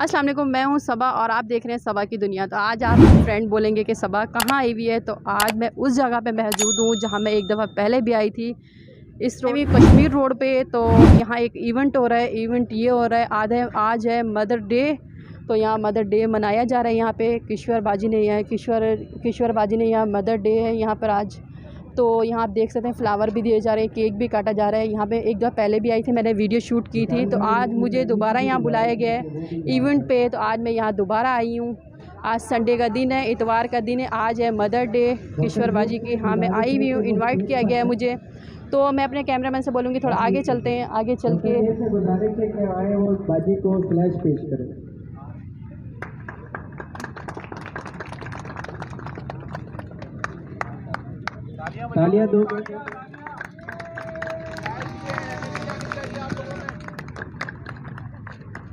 अस्सलाम वालेकुम, मैं हूं सबा और आप देख रहे हैं सबा की दुनिया। तो आज आप फ्रेंड बोलेंगे कि सबा कहाँ आई हुई है, तो आज मैं उस जगह पे मौजूद हूँ जहाँ मैं एक दफ़ा पहले भी आई थी, इस रोड कश्मीर रोड पे। तो यहाँ एक इवेंट हो रहा है। इवेंट ये हो रहा है आज है मदर डे। तो यहाँ मदर डे मनाया जा रहा है। यहाँ पे किश्वर बाजी ने यहाँ मदर डे है यहाँ पर आज। तो यहाँ आप देख सकते हैं फ्लावर भी दिए जा रहे हैं, केक भी काटा जा रहा है। यहाँ पे एक दफ़ा पहले भी आई थी, मैंने वीडियो शूट की थी। तो आज मुझे दोबारा यहाँ बुलाया गया है इवेंट पे। तो आज मैं यहाँ दोबारा आई हूँ। आज संडे का दिन है, इतवार का दिन है। आज है मदर डे किश्वर बाजी की। हाँ, मैं आई हुई हूँ, इन्वाइट किया गया है मुझे। तो मैं अपने कैमरामैन से बोलूँगी थोड़ा आगे चलते हैं, आगे चल के आए वो बाजी को फ्लैश पेश करें। तालियां दो।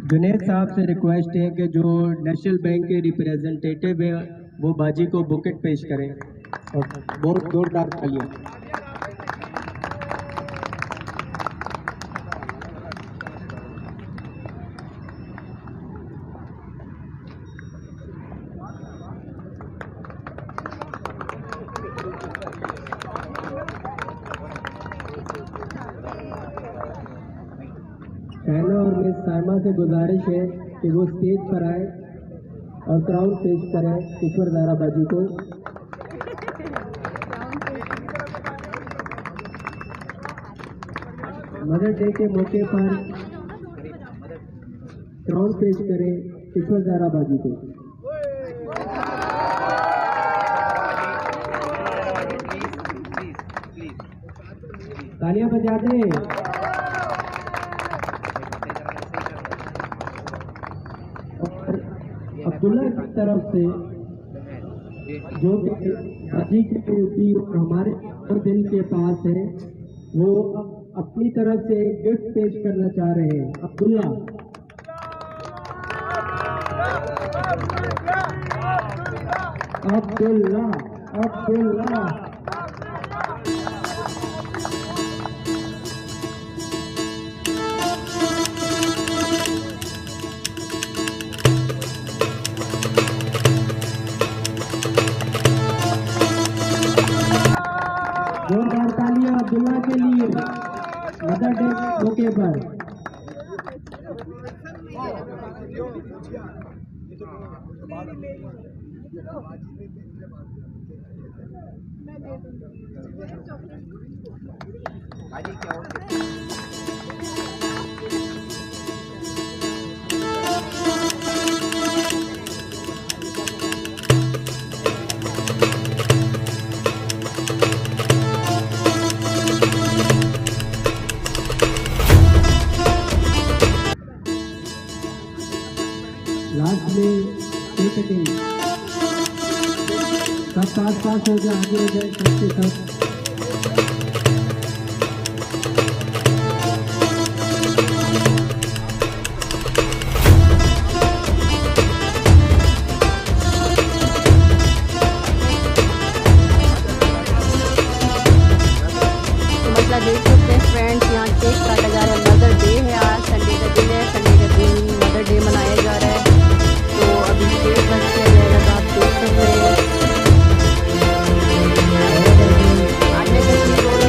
जुनेद साहब से रिक्वेस्ट है कि जो नेशनल बैंक के रिप्रेजेंटेटिव है वो बाजी को बुकेट पेश करें और बहुत जोरदार तालियां। शहना और मिस साइमा से गुजारिश है कि वो स्टेज पर आए और क्राउन पेश करें किश्वर ज़हरा बाजी को। मदर डे के मौके पर क्राउन पेश करें किश्वर ज़हरा बाजी को। तालियां बजा दें। अब्दुल्ला की तरफ से जो बाजी के हमारे दिल के पास है, वो अपनी तरफ से गिफ्ट पेश करना चाह रहे हैं। अब्दुल्ला अब्दुल्ला अब्दुल्ला जोरदार तालियां अब्दुल्ला के लिए मदर डे मौके पर। लास्ट में कटिंग सब पास हो जाए, आगे हो जाए सबके सब। मतलब देख सकते हैं फ्रेंड्स, यहाँ केक काटा जा रहा है। मदर डे है, आज संडे का दिन है। संडे का दिन मदर डे मनाया जा रहा है। तो अभी केक कट किया जाएगा, तो आप देख सकते हैं। आज मैं कश्मीर रोड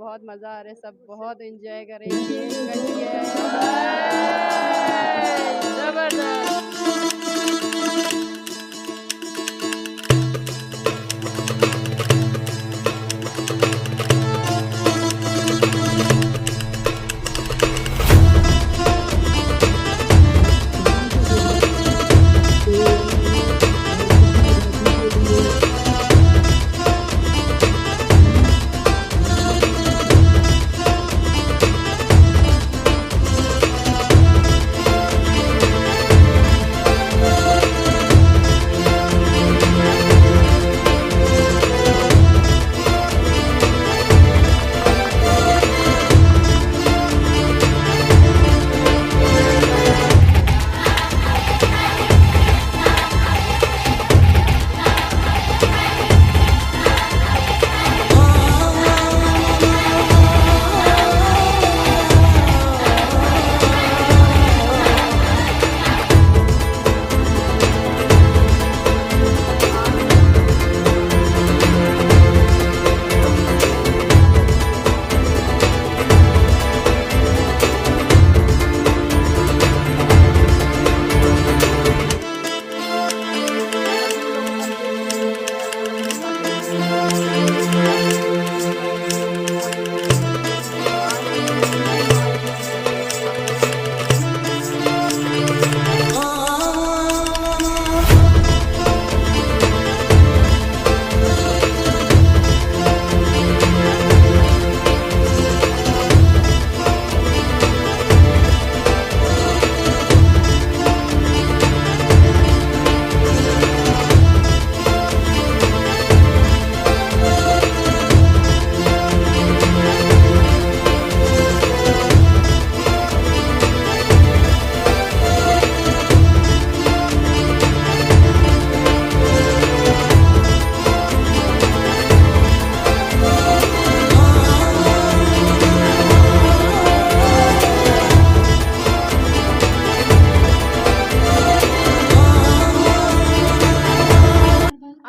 बहुत मज़ा आ रहा है, सब बहुत एंजॉय करेंगे। ज़बरदस्त।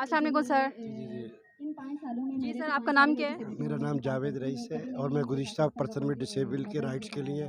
अस्सलाम वालेकुम सर। जी सर, आपका नाम क्या है? मेरा नाम जावेद रईस है और मैं गुज़िश्ता पर्सन में डिसेबल के राइट्स के लिए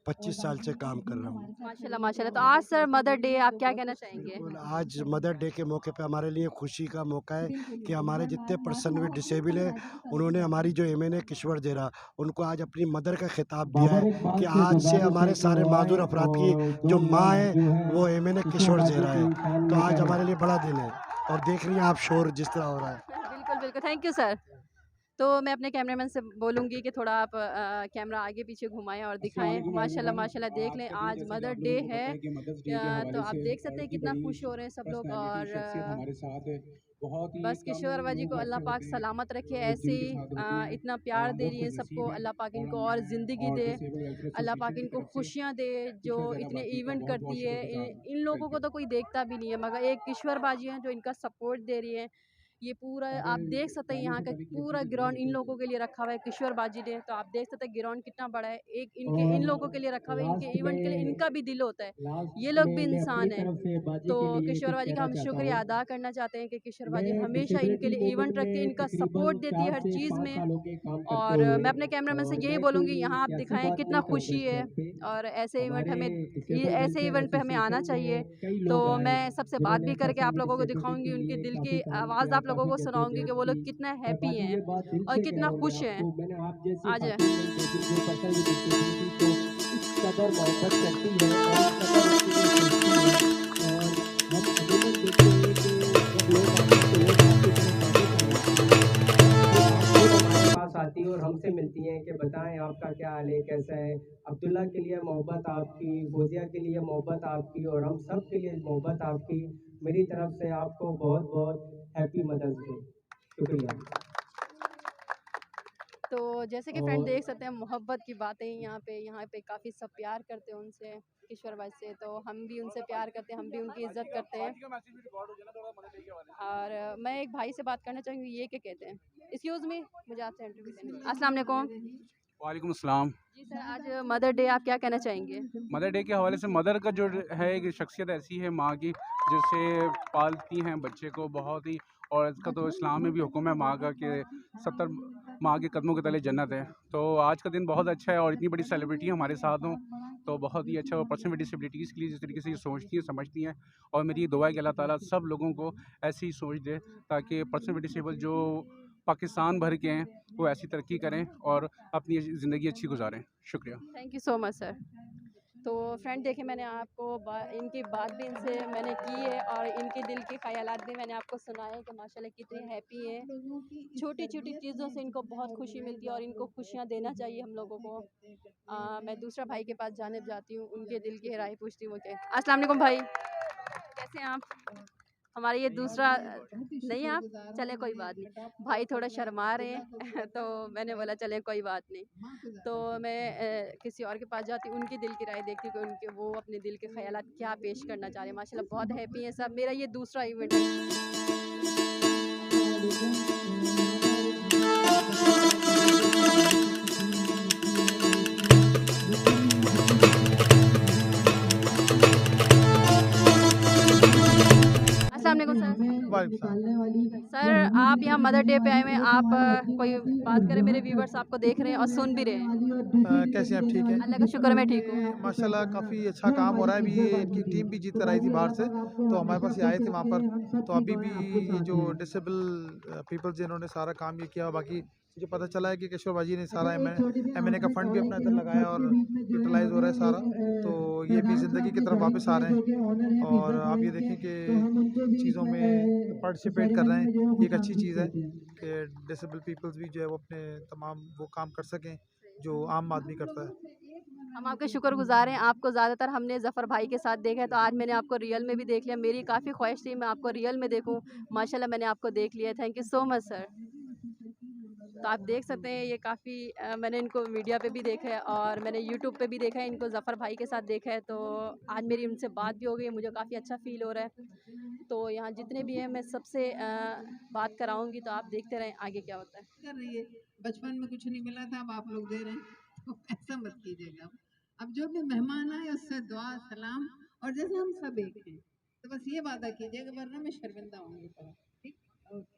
25 साल से काम कर रहा हूँ। माशाल्लाह माशाल्लाह। तो आज सर मदर डे, आप क्या कहना चाहेंगे? बिल्कुल, आज मदर डे के मौके पे हमारे लिए खुशी का मौका है कि हमारे जितने पर्सन में डिसेबल है उन्होंने हमारी जो एमएनए किश्वर ज़ेरा उनको आज अपनी मदर का खिताब दिया है कि आज से हमारे सारे माजूर अफराद की जो माँ है वो एमएनए किश्वर ज़ेरा है। तो आज हमारे लिए बड़ा दिन है और देख रही हैं आप शोर जिस तरह हो रहा है। बिल्कुल बिल्कुल, थैंक यू सर। तो मैं अपने कैमरामैन से बोलूँगी कि थोड़ा आप कैमरा आगे पीछे घुमाएं और दिखाएं। माशाल्लाह माशाल्लाह, देख लें आज मदर डे है। तो आप देख सकते हैं कितना खुश हो रहे हैं सब लोग। और बस किशोर बाजी को अल्लाह पाक सलामत रखे, ऐसे ही इतना प्यार दे रही है सबको। अल्लाह पाक इनको और ज़िंदगी दे, अल्लाह पाक इनको खुशियाँ दे। जो इतने इवेंट करती है, इन लोगों को तो कोई देखता भी नहीं है, मगर एक किशोर बाजी हैं जो इनका सपोर्ट दे रही है। ये पूरा आप देख सकते हैं, यहाँ का पूरा ग्राउंड इन लोगों के लिए रखा हुआ है किशोर बाजी ने। तो आप देख सकते हैं ग्राउंड कितना बड़ा है, एक इन लोगों के लिए रखा हुआ है। इनके इवेंट के लिए इनका भी दिल होता है, ये लोग भी इंसान है। तो किशोर बाजी का हम शुक्रिया अदा करना चाहते हैं कि किशोर बाजी हमेशा इनके लिए इवेंट रखती है, इनका सपोर्ट देती है हर चीज़ में। और मैं अपने कैमरामैन से यही बोलूँगी, यहाँ आप दिखाएं कितना खुशी है। और ऐसे इवेंट पे हमें आना चाहिए। तो मैं सबसे बात भी करके आप लोगों को दिखाऊंगी, उनके दिल की आवाज़ आप लोगों को सुनाऊंगी कि वो लोग कितना हैप्पी हैं और कितना खुश हैं। आज आती है और हमसे मिलती हैं कि बताएं आपका क्या हाल है, कैसा है। अब्दुल्ला के लिए मोहब्बत आपकी, फौजिया के लिए मोहब्बत आपकी और हम सब के लिए मोहब्बत आपकी। मेरी तरफ से आपको बहुत बहुत हैप्पी मदर्स डे। शुक्रिया। तो जैसे कि फ्रेंड देख सकते हैं, मोहब्बत की बातें यहाँ पे काफ़ी सब प्यार करते हैं उनसे, किशोर भाई से। तो हम भी उनसे प्यार करते हैं, हम भी उनकी इज्जत करते हैं। और मैं एक भाई से बात करना चाहूँगी, ये क्या कहते हैं। एक्सक्यूज़ मी, मुझे आपसे इंटरव्यू। अस्सलाम वालेकुम। वालेकुम अस्सलाम। जी सर, आज मदर डे, आप क्या कहना चाहेंगे? मदर डे के हवाले से मदर का जो है एक शख्सियत ऐसी है माँ की, जिससे पालती हैं बच्चे को बहुत ही, और इसका तो इस्लाम में भी हुक्म है माँ का कि 70 माँ के कदमों के तले जन्नत है। तो आज का दिन बहुत अच्छा है और इतनी बड़ी सेलिब्रिटी हमारे साथ हों तो बहुत ही अच्छा। और पर्सन विद डिसेबिलिटीज़ के लिए जिस तरीके से ये सोचती हैं समझती हैं, और मेरी ये दुआ है कि अल्लाह ताला सब लोगों को ऐसी ही सोच दे, ताकि पर्सन विद डिसेबल जो पाकिस्तान भर के हैं वो ऐसी तरक्की करें और अपनी ज़िंदगी अच्छी गुजारें। शुक्रिया। Thank you so much sir. तो फ्रेंड देखें, मैंने आपको इनकी बात भी इनसे मैंने की है और इनके दिल के ख़यालात भी मैंने आपको सुनाए कि माशाल्लाह कितने हैप्पी हैं। छोटी छोटी चीज़ों से इनको बहुत खुशी मिलती है और इनको खुशियाँ देना चाहिए हम लोगों को। मैं दूसरा भाई के पास जाती हूँ, उनके दिल की राय पूछती हूँ कि अस्सलाम वालेकुम भाई, कैसे हैं आप? हमारे ये दूसरा नहीं, आप चलें कोई बात नहीं, भाई थोड़ा शर्मा रहे हैं तो मैंने बोला चलें कोई बात नहीं। तो मैं किसी और के पास जाती हूँ, उनकी दिल की राय देखती हूँ कि उनके वो अपने दिल के ख़यालात क्या पेश करना चाह रहे हैं। माशाल्लाह बहुत हैप्पी हैं सब। मेरा ये दूसरा इवेंट है। अस्सलाम वालेकुम सर। सर, आप यहाँ मदर डे पे आए हुए हैं, आप कोई बात करें, मेरे व्यूवर्स आपको देख रहे हैं और सुन भी रहे हैं। कैसे हैं आप? ठीक है। अल्लाह का शुक्र, मैं ठीक हूँ। माशाल्लाह काफ़ी अच्छा काम हो रहा है। अभी ये इनकी टीम भी जीत कर आई थी बाहर से, तो हमारे पास ये आए थे वहाँ पर। तो अभी भी ये जो डिसेबल पीपल्स जिन्होंने सारा काम ये किया, बाकी मुझे पता चला है कि किशोर बाजी ने सारा एमएनए का फंड भी अपना इधर लगाया और यूटिलाइज हो रहा है सारा। तो ये भी ज़िंदगी की तरफ वापस आ रहे हैं और आप ये देखें कि चीज़ों में पार्टिसिपेट कर रहे हैं। ये एक अच्छी चीज़ है कि डिसेबल पीपल्स भी जो है वो अपने तमाम वो काम कर सकें जो आम आदमी करता है। हम आपके शुक्रगुज़ार हैं। आपको ज़्यादातर हमने ज़फ़र भाई के साथ देखा है, तो आज मैंने आपको रियल में भी देख लिया। मेरी काफ़ी ख्वाहिश थी मैं आपको रियल में देखूँ। माशाल्लाह मैंने आपको देख लिया। Thank you so much sir. तो आप देख सकते हैं ये काफ़ी मैंने इनको मीडिया पे भी देखा है और मैंने यूट्यूब पे भी देखा है, इनको ज़फ़र भाई के साथ देखा है। तो आज मेरी उनसे बात भी हो गई, मुझे काफ़ी अच्छा फ़ील हो रहा है। तो यहाँ जितने भी हैं मैं सबसे बात कराऊँगी, तो आप देखते रहें आगे क्या होता है। कर रही है। बचपन में कुछ नहीं मिला था, अब आप लोग दे रहे हैं, तो ऐसा मत कीजिएगा। अब जो भी मेहमान आए उससे दुआ सलाम, और जैसे हम सब एक हैं, तो बस ये वादा कीजिएगा, वरना मैं शर्मिंदा होंगी। ठीक, ओके।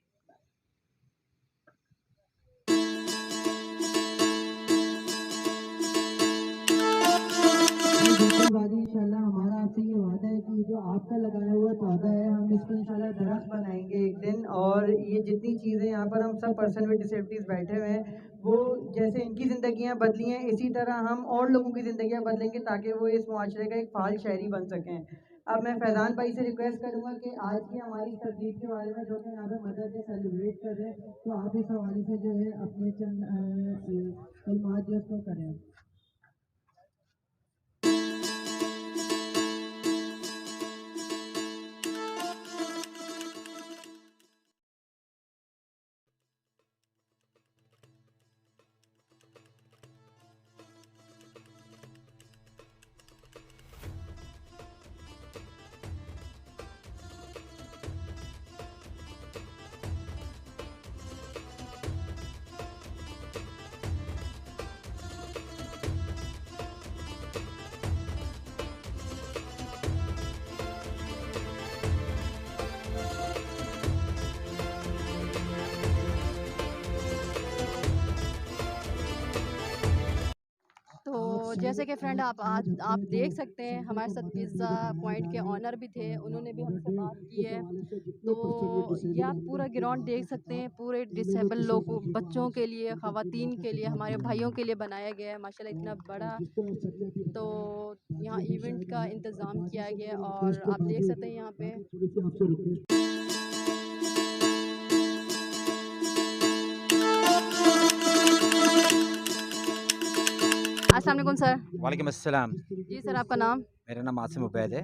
बाजी इंशाल्लाह हमारा आपसे ये वादा है कि जो आपका लगाया हुआ पौधा है, हम इसको इंशाल्लाह दरख्त बनाएंगे एक दिन। और ये जितनी चीज़ें यहाँ पर हम सब पर्सन विद डिसेबिलिटीज़ बैठे हुए हैं, वो जैसे इनकी ज़िंदगियाँ बदली हैं, इसी तरह हम और लोगों की ज़िंदगियाँ बदलेंगे ताकि वो इस मुआशरे का एक फ़ाल शहरी बन सकें। अब मैं फैज़ान भाई से रिक्वेस्ट करूँगा कि आज की हमारी तकलीफ के बारे में, जो कि यहाँ पे मदर डे सेलिब्रेट कर रहे हैं, तो आप इस हवाले से जो है अपने चंद कलमात जो उसको करें। तो जैसे कि फ्रेंड आप आज आप देख सकते हैं हमारे साथ पिज़्ज़ा पॉइंट के ऑनर भी थे, उन्होंने भी हमसे बात की है। तो ये आप पूरा ग्राउंड देख सकते हैं, पूरे डिसेबल लोगों, बच्चों के लिए, ख़वातीन के लिए, हमारे भाइयों के लिए बनाया गया है माशाल्लाह इतना बड़ा। तो यहाँ इवेंट का इंतज़ाम किया गया है और आप देख सकते हैं यहाँ पे अस्सलाम वालेकुम सर। वालेकुम अस्सलाम। जी सर, आपका नाम? मेरा नाम आसिम उबैद है।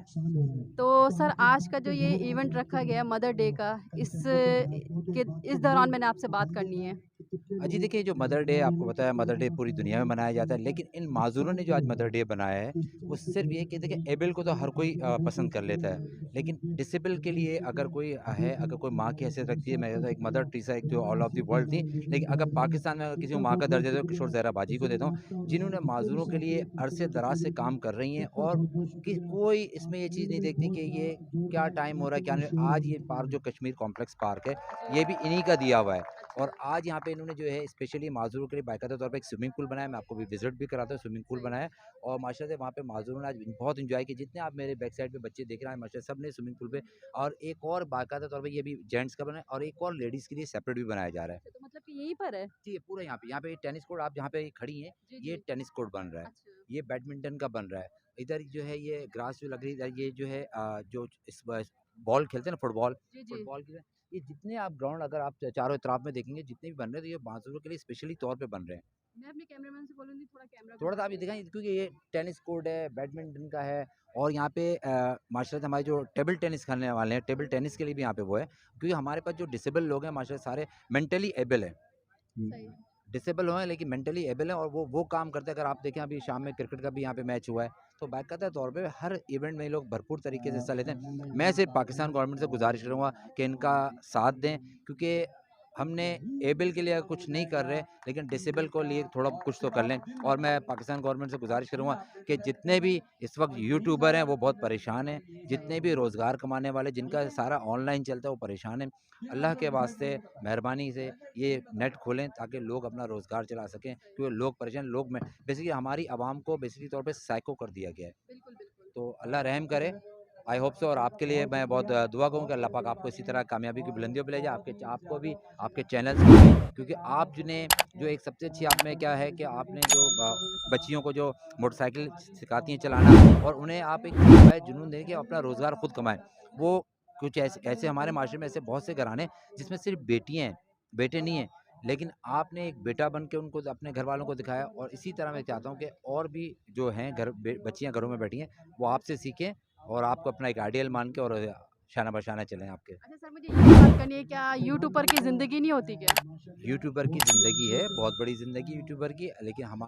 तो सर, आज का जो ये इवेंट रखा गया है मदर डे का, इस दौरान मैंने आपसे बात करनी है। अजी देखिए, जो मदर डे आपको पता है, मदर डे पूरी दुनिया में मनाया जाता है, लेकिन इन माज़ूरों ने जो आज मदर डे बनाया है, वो सिर्फ़ ये कि देखिए एबल को तो हर कोई पसंद कर लेता है, लेकिन डिसेबल के लिए अगर कोई है, अगर कोई माँ की हैसियत रखती है, मैं कहता हूँ एक मदर टेरेसा एक जो ऑल ऑफ द वर्ल्ड थी, लेकिन अगर पाकिस्तान में अगर किसी को माँ का दर्जा दे तो किशोर ज़हरा बाजी को देता हूँ, जिन्होंने माज़ूरों के लिए अरसे दराज से काम कर रही हैं और कि कोई इसमें ये चीज़ नहीं देखती कि ये क्या टाइम हो रहा है, क्या नहीं। आज ये पार्क जो कश्मीर कॉम्प्लेक्स पार्क है, ये भी इन्हीं का दिया हुआ है और आज यहाँ पे इन्होंने जो है स्पेशली माज़ूरों के लिए बाकायदा तौर पे एक स्विमिंग पूल बनाया। मैं आपको भी विज़िट भी कराता हूँ, स्विमिंग पूल बनाया है और माशाल्लाह से वहाँ पे माज़ूरों ने आज बहुत एंजॉय किया। जितने आप मेरे बैक साइड पे बच्चे देख रहे हैं माशाल्लाह सब ने स्विमिंग पूल पे और एक और बाकायदा तौर पे ये भी जेंट्स का बना है और एक और लेडीज़ के लिए सेपरेट भी बनाया जा रहा है। अच्छा, तो मतलब कि यहीं पर है? जी, ये पूरा यहाँ पे टेनिस कोर्ट आप जहाँ पे खड़ी हैं, जी, ये जी। टेनिस कोर्ट बन रहा है। अच्छा। ये बैडमिंटन का बन रहा है। इधर जो है ये ग्रास जो लग रही है, ये जो है जो इस बॉल खेलते हैं ना फुटबॉल, जी, जी। फुटबॉल की ये जितने आप ग्राउंड अगर आप चारों तरफ में देखेंगे जितने भी बन रहे हैं तो ये माज़ूरों के लिए स्पेशली तौर पे बन रहे हैं। मैं अपने कैमरामैन से बोलूँगी थोड़ा कैमरा थोड़ा सा घुमा आप ये दे। दिखाएँ क्योंकि ये टेनिस कोर्ट है, बैडमिंटन का है और यहाँ पे माशाल्लाह से हमारे जो टेबल टेनिस खेलने वाले हैं, टेबल टेनिस के लिए भी यहाँ पे वो है क्योंकि हमारे पास जो डिसेबल लोग हैं माशाल्लाह सारे मेंटली एबल हैं। सही। डिसेबल हैं लेकिन मेंटली एबल हैं और वो काम करते हैं। अगर आप देखें अभी शाम में क्रिकेट का भी यहाँ पे मैच हुआ है, तो बाकायदा तौर पे हर इवेंट में ये लोग भरपूर तरीके से हिस्सा लेते हैं। मैं सिर्फ पाकिस्तान गवर्नमेंट से गुज़ारिश करूँगा कि इनका साथ दें क्योंकि हमने एबल के लिए कुछ नहीं कर रहे, लेकिन डिसेबल को लिए थोड़ा कुछ तो कर लें और मैं पाकिस्तान गवर्नमेंट से गुज़ारिश करूँगा कि जितने भी इस वक्त यूट्यूबर हैं, वो बहुत परेशान हैं। जितने भी रोज़गार कमाने वाले जिनका सारा ऑनलाइन चलता है, वो परेशान हैं। अल्लाह के वास्ते मेहरबानी से ये नेट खोलें ताकि लोग अपना रोज़गार चला सकें क्योंकि लोग परेशान लोग में बेसिकली हमारी आवाम को बेसिकली तौर पे साइको कर दिया गया है। बिल्कुल, बिल्कुल। तो अल्लाह रहम करे। आई होप सो और आपके लिए मैं बहुत दुआ करूँ कि अल्लाह पाक आपको इसी तरह कामयाबी की बुलंदियों पे ले जाए, आपको भी, आपके चैनल्स को भी क्योंकि आप ने जो एक सबसे अच्छी आप में क्या है कि आपने जो बच्चियों को जो मोटरसाइकिल सिखाती हैं चलाना और उन्हें आप एक जुनून दें कि अपना रोज़गार खुद कमाएँ। वो कुछ ऐसे ऐसे हमारे माशरे में ऐसे बहुत से घराने हैं जिसमें सिर्फ़ बेटियाँ हैं, बेटे नहीं हैं। लेकिन आपने एक बेटा बन के उनको अपने घरवालों को दिखाया और इसी तरह मैं चाहता हूँ कि और भी जो हैं बच्चियाँ घरों में बैठी हैं, वो आपसे सीखें और आपको अपना एक आइडियल मान के और शाना बशाना चलें आपके। अच्छा सर, मुझे ये बात करनी है, क्या यूट्यूबर की ज़िंदगी नहीं होती क्या? यूट्यूबर की ज़िंदगी है, बहुत बड़ी ज़िंदगी यूट्यूबर की, लेकिन हम